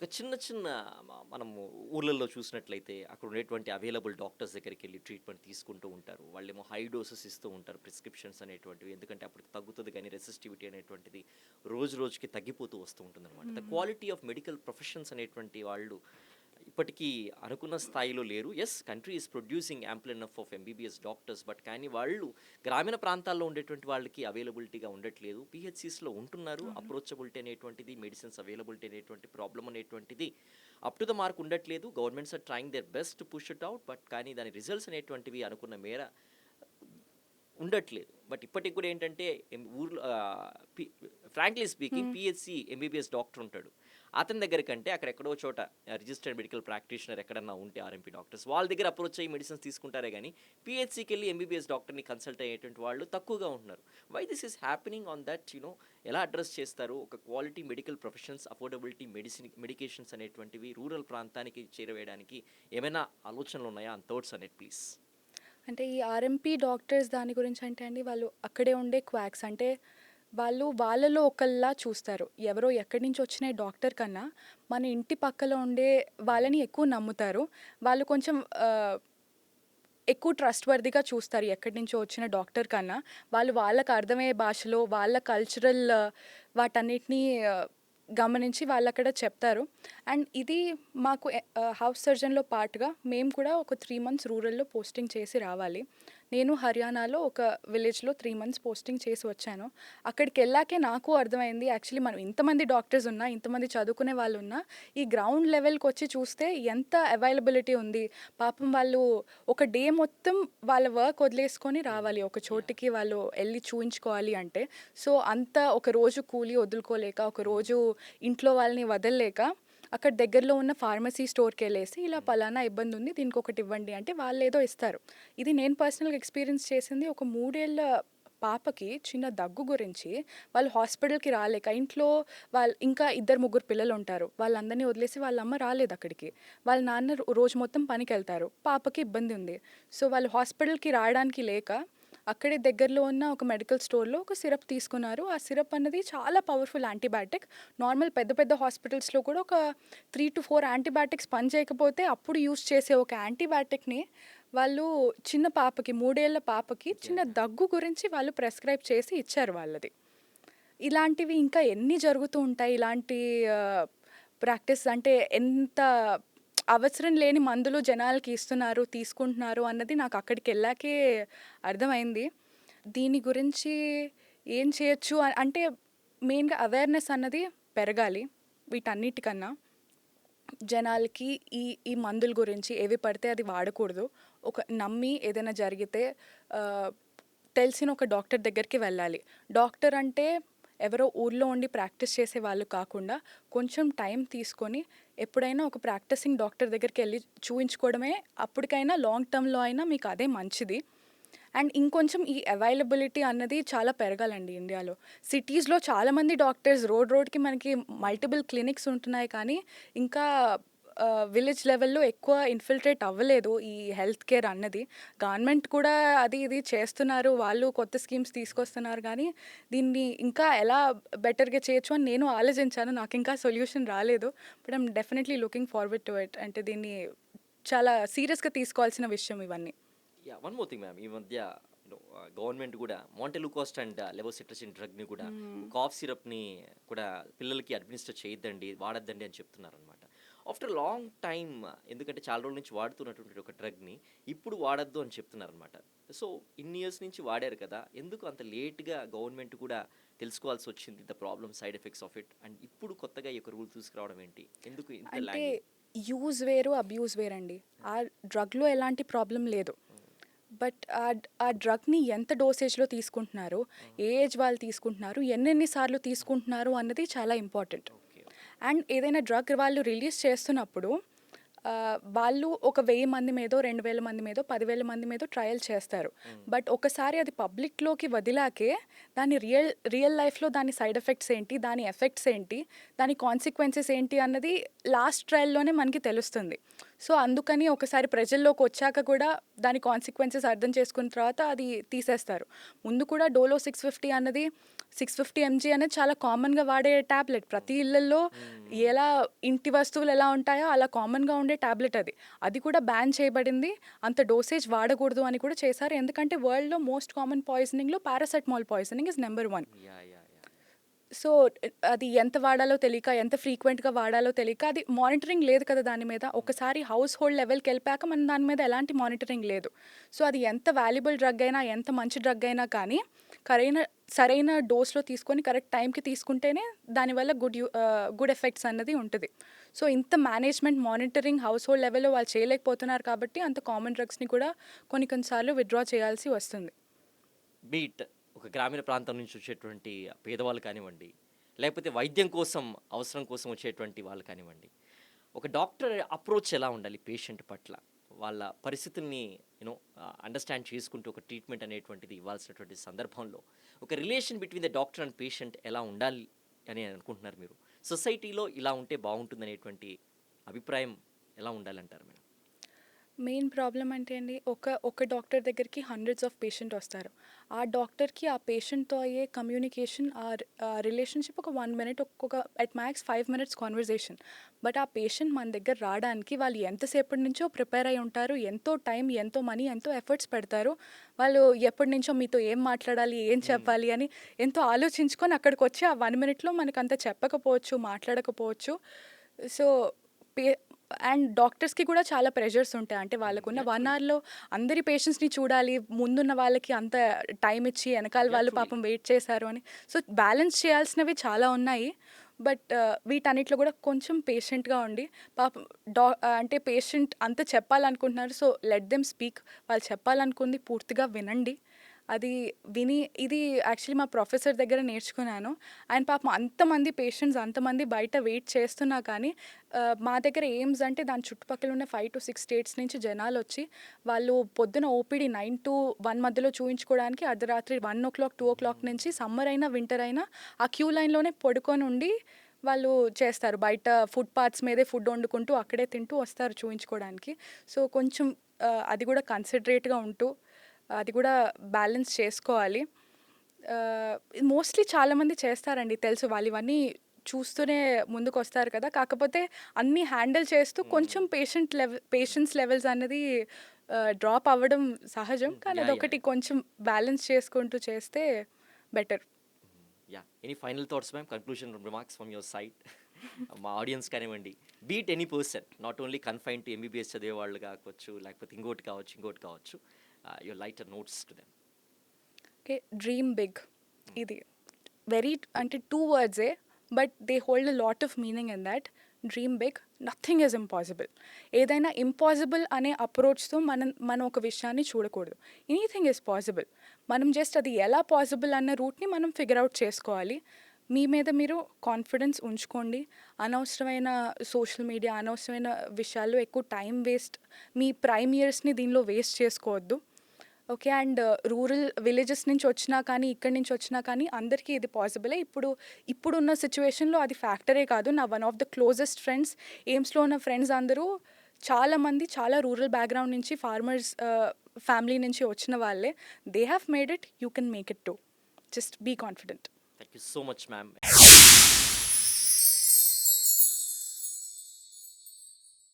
ఒక చిన్న చిన్న మనము ఊర్లలో చూసినట్లయితే అక్కడ ఉండేటువంటి అవైలబుల్ డాక్టర్స్ దగ్గరికెళ్ళి ట్రీట్మెంట్ తీసుకుంటూ ఉంటారు. వాళ్ళేమో హై డోసెస్ ఇస్తూ ఉంటారు ప్రిస్క్రిప్షన్స్ అనేటువంటివి. ఎందుకంటే అప్పటికి తగ్గుతది గానీ రెసిస్టివిటీ అనేటువంటిది రోజు రోజుకి తగ్గిపోతూ వస్తూ ఉంటుందనమాట. ద హ్మ్. క్వాలిటీ ఆఫ్ మెడికల్ ప్రొఫెషన్స్ అనేటువంటి వాళ్ళు ఇప్పటికీ అనుకున్న స్థాయిలో లేరు. Yes, country is producing ample enough of MBBS doctors. But కానీ వాళ్ళు గ్రామీణ ప్రాంతాల్లో ఉండేటువంటి వాళ్ళకి అవైలబిలిటీగా ఉండట్లేదు. పీహెచ్‌సీస్‌లో ఉంటున్నారు. అవును. అప్రోచబిలిటీ అనేటువంటిది, మెడిసిన్స్ అవైలబిలిటీ అనేటువంటి ప్రాబ్లమ్ అనేటువంటిది అప్ టు ద మార్క్ ఉండట్లేదు. Governments are trying their best to push it out. But కానీ దాని రిజల్ట్స్ అనేటువంటివి అనుకున్న మేర ఉండట్లేదు. బట్ ఇప్పటికి కూడా ఏంటంటే ఊర్లో ఫ్రాంక్లీ స్పీకింగ్ హ్మ్. పీహెచ్‌సీ ఎంబీబీఎస్ డాక్టర్ ఉంటాడు. అతని దగ్గర కంటే అక్కడెక్కడో చోట రిజిస్టర్డ్ మెడికల్ ప్రాక్టీషనర్ ఎక్కడన్నా ఉంటే ఆర్ఎంపీ డాక్టర్స్ వాళ్ళ దగ్గర అప్రోచ్ అయ్యి మెడిసిన్స్ తీసుకుంటారే గానీ పీహెచ్‌సీకెళ్ళి ఎంబీబీఎస్ డాక్టర్‌ని కన్సల్ట్ అయ్యేటువంటి వాళ్ళు తక్కువగా ఉంటున్నారు. Why this is happening on that ఎలా అడ్రెస్ చేస్తారు? ఒక quality medical professions, affordability medications అనేటువంటివి రూరల్ ప్రాంతానికి చేరవేయడానికి ఏమైనా ఆలోచనలున్నాయా? And thoughts on it please. అంటే ఈ ఆర్ఎంపీ డాక్టర్స్ దాని గురించి అంటే అండి వాళ్ళు అక్కడే ఉండే క్వాక్స్. అంటే వాళ్ళు వాళ్ళలో ఒకళ్ళలా చూస్తారు. ఎవరో ఎక్కడి నుంచి వచ్చిన డాక్టర్ కన్నా మన ఇంటి పక్కల ఉండే వాళ్ళని ఎక్కువ నమ్ముతారు. వాళ్ళు కొంచెం ఎక్కువ ట్రస్ట్‌వర్తీగా చూస్తారు ఎక్కడి నుంచో వచ్చిన డాక్టర్ కన్నా. వాళ్ళు వాళ్ళకి అర్థమయ్యే భాషలో వాళ్ళ కల్చరల్ వాటన్నిటిని గమనించి వాళ్ళక్కడ చెప్తారు. అండ్ ఇది మాకు హౌస్ సర్జన్‌లో పార్ట్‌గా మేము కూడా ఒక 3 మంత్స్ రూరల్‌లో పోస్టింగ్ చేసి రావాలి. నేను హర్యానాలో ఒక విలేజ్‌లో 3 మంత్స్ పోస్టింగ్ చేసి వచ్చాను. అక్కడికెళ్ళాకే నాకు అర్థమైంది యాక్చువల్లీ మనం ఇంతమంది డాక్టర్స్ ఉన్నా, ఇంతమంది చదువుకునే వాళ్ళున్నా, ఈ గ్రౌండ్ లెవెల్‌కొచ్చి చూస్తే ఎంత అవైలబిలిటీ ఉంది. పాపం వాళ్ళు ఒక డే మొత్తం వాళ్ళ వర్క్ వదిలేసుకొని రావాలి. ఒక యాహ్! చోటికి వాళ్ళు ఎళ్లి చూయించుకోవాలి అంటే. సో, అంత ఒక రోజు కూలి వదులుకోలేక, ఒక రోజు ఇంట్లో వాళ్ళని వదలలేక, అక్కడ దగ్గరలో ఉన్న ఫార్మసీ స్టోర్‌కెళ్ళేసి ఇలా పలానా ఇబ్బందుంది దీనికొకటి ఇవ్వండి అంటే వాళ్ళేదో ఇస్తారు. ఇది నేను పర్సనల్‌గా ఎక్స్‌పీరియన్స్ చేసింది ఒక 3 ఏళ్ల పాపకి చిన్న దగ్గు గురించి వాళ్ళు హాస్పిటల్‌కి రాలేక ఇంట్లో ఇంకా ఇద్దరు, ముగ్గురు పిల్లలుంటారు. వాళ్ళందరిని వదిలేసి వాళ్ళ అమ్మ రాలేదక్కడికి. వాళ్ళ నాన్న రోజు మొత్తం పనికెళ్తారు. పాపకి ఇబ్బంది ఉంది. సో, వాళ్ళు హాస్పిటల్‌కి రావడానికి లేక అక్కడే దగ్గరలో ఉన్న ఒక మెడికల్ స్టోర్‌లో ఒక సిరప్ తీసుకున్నారు. ఆ సిరప్ అన్నది చాలా పవర్‌ఫుల్ యాంటీబయాటిక్. నార్మల్ పెద్ద పెద్ద హాస్పిటల్స్‌లో కూడా ఒక 3-4 యాంటీబయాటిక్స్ పనిచేయకపోతే అప్పుడు యూజ్ చేసే ఒక యాంటీబయాటిక్‌ని వాళ్ళు చిన్న పాపకి 3 ఏళ్ల పాపకి చిన్న యాహ్! దగ్గు గురించి వాళ్ళు ప్రిస్క్రైబ్ చేసి ఇచ్చారు వాళ్ళది. ఇలాంటివి ఇంకా ఎన్ని జరుగుతూ ఉంటాయి. ఇలాంటి ప్రాక్టీస్ అంటే ఎంత అవసరం లేని మందులు జనాలకి ఇస్తున్నారు, తీసుకుంటున్నారు అన్నది నాకు అక్కడికెళ్ళాకే అర్థమైంది. దీని గురించి ఏం చేయొచ్చు అంటే మెయిన్‌గా అవేర్‌నెస్ అన్నది పెరగాలి వీటన్నిటికన్నా. జనాలకి ఈ ఈ మందుల గురించి ఏవి పడితే అది వాడకూడదు. ఒక నమ్మి ఏదైనా జరిగితే ఆహ్, తెలిసిన ఒక డాక్టర్ దగ్గరికి వెళ్ళాలి. డాక్టర్ అంటే ఎవరో ఊర్లో ఉండి ప్రాక్టీస్ చేసేవాళ్ళు కాకుండా కొంచెం టైం తీసుకొని ఎప్పుడైనా ఒక ప్రాక్టీసింగ్ డాక్టర్ దగ్గరికెళ్ళి చూయించుకోవడమే అప్పటికైనా లాంగ్ టర్మ్‌లో అయినా మీకు అదే మంచిది. అండ్ ఇంకొంచెం ఈ అవైలబిలిటీ అన్నది చాలా పెరగాలండి ఇండియాలో. సిటీస్‌లో చాలామంది డాక్టర్స్ రోడ్‌కి మనకి మల్టిపుల్ క్లినిక్స్ ఉంటున్నాయి కానీ, ఇంకా విలేజ్ లెవెల్‌లో ఎక్కువ ఇన్ఫిల్ట్రేట్ అవ్వలేదు ఈ హెల్త్ కేర్ అన్నది. గవర్నమెంట్ కూడా అది ఇది చేస్తున్నారు. వాళ్ళు కొత్త స్కీమ్స్ తీసుకొస్తున్నారు గానీ, దీన్ని ఇంకా ఎలా బెటర్‌గా చేయొచ్చు అని నేను ఆలోచించాను. నాకింకా సొల్యూషన్ రాలేదు. But I'm definitely looking forward to it. అంటే దీన్ని చాలా సీరియస్‌గా తీసుకోవాల్సిన విషయం ఇవన్నీ. One more thing ma'am. ఈ మధ్య గవర్నమెంట్ కూడా మోంటెలుకోస్ట్ అండ్ లెవోసిట్రజిన్ డ్రగ్‌ని కూడా హ్మ్. కాఫ్ సిరప్‌ని కూడా పిల్లలకి అడ్మినిస్టర్ చేయొద్దండి, వాడొద్దండి అని చెప్తున్నారనమాట. ఆఫ్టర్ లాంగ్ టైమ్, ఎందుకంటే చాలా రోజుల నుంచి వాడుతున్నటువంటి ఒక డ్రగ్‌ని ఇప్పుడు వాడొద్దు అని చెప్తున్నారనమాట. సో, ఇన్ని ఇయర్స్ నుంచి వాడారు కదా! ఎందుకు అంత లేట్‌గా గవర్నమెంట్ కూడా తెలుసుకోవాల్సొచ్చింది the problem side effects of it? And ఇప్పుడు కొత్తగా ఈ యొక్క రూల్ తీసుకురావడం ఏంటి? ఎందుకు ఇంత అంటే లాగింగ్? యూజ్ వేరు, అబ్యూజ్ వేరండి. ఆ డ్రగ్‌లో ఎలాంటి ప్రాబ్లమ్ లేదు. బట్ ఆ డ్రగ్‌ని ఎంత డోసేజ్‌లో తీసుకుంటున్నారు, ఏ ఏజ్ వాళ్ళు తీసుకుంటున్నారు, ఎన్నెన్ని సార్లు తీసుకుంటున్నారు అన్నది చాలా ఇంపార్టెంట్. ఓకే. ఓకే. అండ్ ఏదైనా డ్రగ్ వాళ్ళు రిలీజ్ చేస్తున్నప్పుడు వాళ్ళు ఒక 1000 మంది మీదో, 2000 మంది మీదో, 10,000 మంది మీదో ట్రయల్ చేస్తారు. బట్ ఒకసారి అది పబ్లిక్‌లోకి వదిలాకే దాని రియల్ లైఫ్‌లో దాని సైడ్ ఎఫెక్ట్స్ ఏంటి, దాని ఎఫెక్ట్స్ ఏంటి, దాని కాన్సిక్వెన్సెస్ ఏంటి అన్నది లాస్ట్ ట్రయల్‌లోనే మనకి తెలుస్తుంది. సో అందుకని ఒకసారి ప్రజల్లోకి వచ్చాక కూడా దాని కాన్సిక్వెన్సెస్ అర్థం చేసుకున్న తర్వాత అది తీసేస్తారు. ముందు కూడా డోలో 650 అన్నది 650 ఎంజీ అనేది చాలా కామన్గా వాడే ట్యాబ్లెట్. ప్రతి ఇళ్ళల్లో ఎలా ఇంటి వస్తువులు ఎలా ఉంటాయో అలా కామన్గా ఉండే ట్యాబ్లెట్ అది. అది కూడా బ్యాన్ చేయబడింది. అంత డోసేజ్ వాడకూడదు అని కూడా చేశారు. ఎందుకంటే వరల్డ్లో మోస్ట్ కామన్ పాయిజనింగ్లో paracetamol poisoning is number 1. Yeah yeah yeah so అది ఎంత వాడాలో తెలియక, ఎంత ఫ్రీక్వెంట్గా వాడాలో తెలియక, అది మానిటరింగ్ లేదు కదా దాని మీద. ఒకసారి హౌస్ హోల్డ్ లెవెల్కి వెళ్ళిపోయాక మన దాని మీద ఎలాంటి మానిటరింగ్ లేదు. సో అది ఎంత వాల్యుబుల్ డ్రగ్ అయినా, ఎంత మంచి డ్రగ్ అయినా కానీ సరైన డోస్లో తీసుకొని కరెక్ట్ టైంకి తీసుకుంటేనే దానివల్ల గుడ్ ఎఫెక్ట్స్ అన్నది ఉంటుంది. సో ఇంత మేనేజ్మెంట్, మానిటరింగ్ హౌస్ హోల్డ్ లెవెల్లో వాళ్ళు చేయలేకపోతున్నారు కాబట్టి అంత కామన్ డ్రగ్స్ని కూడా కొన్నిసార్లు విత్డ్రా చేయాల్సి వస్తుంది. బీట్ ఒక గ్రామీణ ప్రాంతం నుంచి వచ్చేటువంటి పేదవాళ్ళు కానివ్వండి, లేకపోతే వైద్యం కోసం అవసరం కోసం వచ్చేటువంటి వాళ్ళు కానివ్వండి, ఒక డాక్టర్ అప్రోచ్ ఎలా ఉండాలి పేషెంట్ పట్ల? వాళ్ళ పరిస్థితుల్ని అండర్స్టాండ్ చేసుకుంటూ ఒక ట్రీట్మెంట్ అనేటువంటిది ఇవ్వాల్సినటువంటి సందర్భంలో ఒక relation between the doctor and patient ఎలా ఉండాలి అని అనుకుంటున్నారు మీరు? సొసైటీలో ఇలా ఉంటే బాగుంటుంది అనేటువంటి అభిప్రాయం ఎలా ఉండాలంటారు మేడం? మెయిన్ ప్రాబ్లం అంటే అండి, ఒక డాక్టర్ దగ్గరికి హండ్రెడ్స్ ఆఫ్ పేషెంట్ వస్తారు. ఆ డాక్టర్కి ఆ పేషెంట్తో అయ్యే కమ్యూనికేషన్, ఆ రిలేషన్షిప్ ఒక 1 minute, at max 5 minutes conversation. But ఆ పేషెంట్ మన దగ్గర రావడానికి వాళ్ళు ఎంతసేపటి నుంచో ప్రిపేర్ అయి ఉంటారు. ఎంతో టైం, ఎంతో మనీ, ఎంతో ఎఫర్ట్స్ పెడతారు. వాళ్ళు ఎప్పటి నుంచో మీతో ఏం మాట్లాడాలి, ఏం చెప్పాలి అని ఎంతో ఆలోచించుకొని అక్కడికి వచ్చి ఆ 1 మినిట్లో మనకు అంత చెప్పకపోవచ్చు, మాట్లాడకపోవచ్చు. సో అండ్ డాక్టర్స్కి కూడా చాలా ప్రెషర్స్ ఉంటాయి. అంటే వాళ్ళకున్న 1 అవర్లో అందరి పేషెంట్స్ని చూడాలి, ముందున్న వాళ్ళకి అంత టైం ఇచ్చి వెనకాల వాళ్ళు పాపం వెయిట్ చేశారు అని. సో బ్యాలెన్స్ చేయాల్సినవి చాలా ఉన్నాయి. బట్ వీటన్నిటిలో కూడా కొంచెం పేషెంట్గా ఉండి, పాపం అంటే పేషెంట్ అంత చెప్పాలనుకుంటున్నారు, సో లెట్ దెమ్ స్పీక్. వాళ్ళు చెప్పాలనుకుంది పూర్తిగా వినండి. అది విని, ఇది యాక్చువల్లీ మా ప్రొఫెసర్ దగ్గర నేర్చుకున్నాను. ఆయన పాపం అంతమంది పేషెంట్స్, అంతమంది బయట వెయిట్ చేస్తున్నా కానీ మా దగ్గర ఎయిమ్స్ అంటే దాని చుట్టుపక్కల ఉన్న 5 to 6 స్టేట్స్ నుంచి జనాలు వచ్చి వాళ్ళు పొద్దున ఓపీడీ 9 to 1 మధ్యలో చూయించుకోవడానికి అర్ధరాత్రి 1 o'clock 2 o'clock నుంచి సమ్మర్ అయినా వింటర్ అయినా ఆ క్యూ లైన్లోనే పడుకొని ఉండి వాళ్ళు చేస్తారు. బయట ఫుట్పాత్స్ మీదే ఫుడ్ వండుకుంటూ అక్కడే తింటూ వస్తారు చూయించుకోవడానికి. సో కొంచెం అది కూడా కన్సిడరేట్గా ఉంటూ అది కూడా బ్యాలెన్స్ చేసుకోవాలి. మోస్ట్లీ చాలామంది చేస్తారండి, తెలుసు. వాళ్ళు ఇవన్నీ చూస్తూనే ముందుకు వస్తారు కదా. కాకపోతే అన్నీ హ్యాండిల్ చేస్తూ కొంచెం పేషెన్స్ లెవెల్స్ అనేది డ్రాప్ అవ్వడం సహజం. కానీ అదొకటి కొంచెం బ్యాలెన్స్ చేసుకుంటూ చేస్తే better. Any final thoughts ma'am, conclusion remarks from your side? మా ఆడియన్స్ కానివ్వండి, beat any person, not only confine to MBBS చదివే వాళ్ళు కావచ్చు, లేకపోతే ఇంకోటి కావచ్చు, your lighter notes to them. Okay, dream big. ఇది వెరీ అంటే 2 words, but they hold a lot of meaning in that. Dream big, nothing is impossible. ఏదైనా impossible అనే అప్రోచ్తో మనం ఒక విషయాన్ని చూడకూడదు. Anything is possible. మనం జస్ట్ అది ఎలా పాసిబుల్ అన్న రూట్ని మనం ఫిగర్ అవుట్ చేసుకోవాలి. మీ మీద మీరు కాన్ఫిడెన్స్ ఉంచుకోండి. అనవసరమైన సోషల్ మీడియా, అనవసరమైన విషయాల్లో ఎక్కువ టైం వేస్ట్, మీ ప్రైమ్ ఇయర్స్ని దీనిలో వేస్ట్ చేసుకోవద్దు. ఓకే, అండ్ రూరల్ విలేజెస్ నుంచి వచ్చినా కానీ, ఇక్కడి నుంచి వచ్చినా కానీ అందరికీ ఇది పాసిబులే. ఇప్పుడున్న సిచ్యువేషన్లో అది ఫ్యాక్టరే కాదు. నా one of the closest friends, ఎయిమ్స్లో ఉన్న ఫ్రెండ్స్ అందరూ చాలామంది చాలా రూరల్ బ్యాక్గ్రౌండ్ నుంచి, ఫార్మర్స్ ఫ్యామిలీ నుంచి వచ్చిన వాళ్ళే. They have made it, you can make it too. Just be confident. Thank you so much, ma'am.